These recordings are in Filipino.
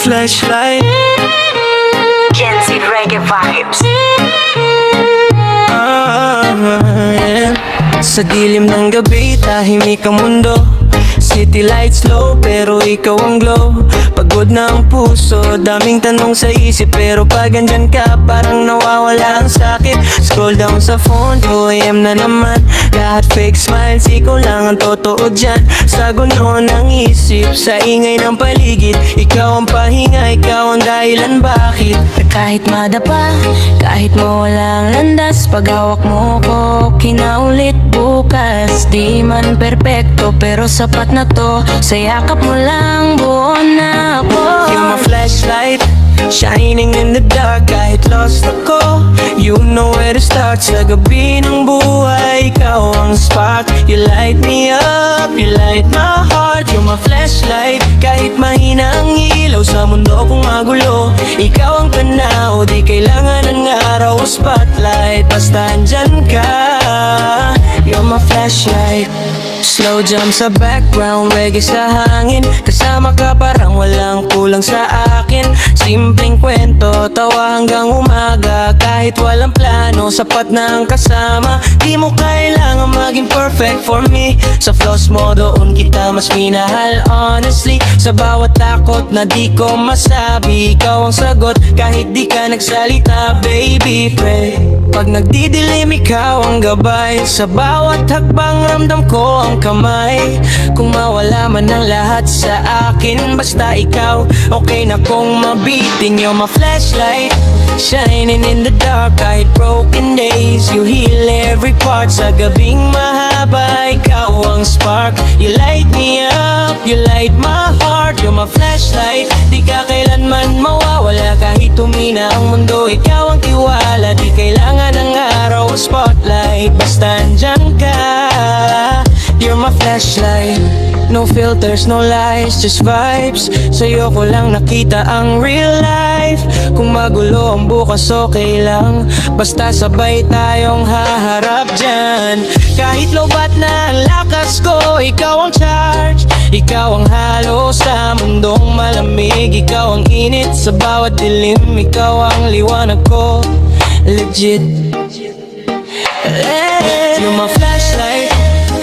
flashlight. Gen Z Reggae Vibes. Yeah. Sa dilim ng gabi, tahimik ang mundo. City lights low, pero ikaw ang glow. Pagod na ang puso, daming tanong sa isip. Pero pag andyan ka, parang nawawala ang sakit. Scroll down sa phone, 2 AM na naman. Lahat fake smiles, ikaw lang ang totoo dyan. Sa gulo ng isip, sa ingay ng paligid. Ikaw ang pahinga, ikaw ang dahilan bakit. Kahit madapa, kahit mawalang landas, pag hawak mo ko, kinaulit bukas. Di man perpekto, pero sapat na to. Sa yakap mo lang, buo na ako. You're my flashlight, shining in the dark. Kahit lost ako, you know where to start. Sa gabi ng buhay, ikaw ang spark. You light me up, you light my heart. You're my flashlight, kahit mahina ang ilaw sa mundo kong magulo. Ikaw ang tanaw, di kailangan ng araw o spotlight. Basta andyan ka, you're my flashlight. Slow jam sa background, reggae sa hangin. Kasama ka parang walang kulang sa akin. Simpleng kwento, tawa hanggang umaga. Kahit walang plano, sapat na ang kasama. Di mo kailangan maging perfect for me. Sa flaws mo doon kita mas minahal. Honestly, sa bawat takot na di ko masabi, ikaw ang sagot kahit di ka nagsalita. Baby, pray, pag nagdidilim ikaw ang gabay. Sa bawat hakbang ramdam ko ang kamay. Kung mawala man ang lahat sa akin, basta ikaw, okay na kong mabitin. You're my flashlight, shining in the dark. Kahit broken days, you heal every part. Sa gabing mahaba, ikaw ang spark. You light me up, you light my heart. You're my flashlight, di ka kailanman mawawala. Kahit tumina ang mundo, ikaw ang tiwala. Di kailangan ng araw o spotlight, basta andyan ka. You're my flashlight, no filters, no lies, just vibes. Sa'yo ko lang nakita ang real life. Kung magulo ang bukas, okay lang. Basta sabay tayong haharap dyan. Kahit lobat na ang lakas ko, ikaw ang charge. Ikaw ang halo sa mundong malamig. Ikaw ang init sa bawat dilim. Ikaw ang liwanag ko, legit. You're my flashlight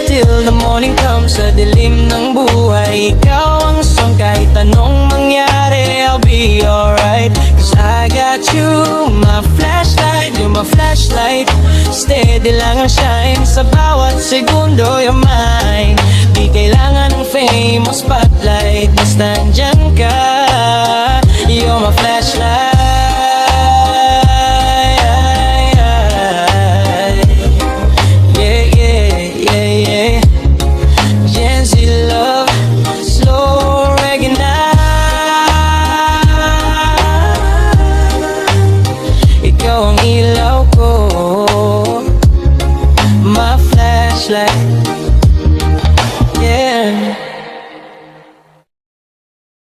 till the morning comes. Sa dilim ng buhay, ikaw ang song. Kahit anong mangyari, I'll be alright. Cause I got you, my flashlight. You're my flashlight, steady lang ang shine. Sa bawat segundo, you're mine. Di kailangan ng fame o spotlight, basta andyan ka.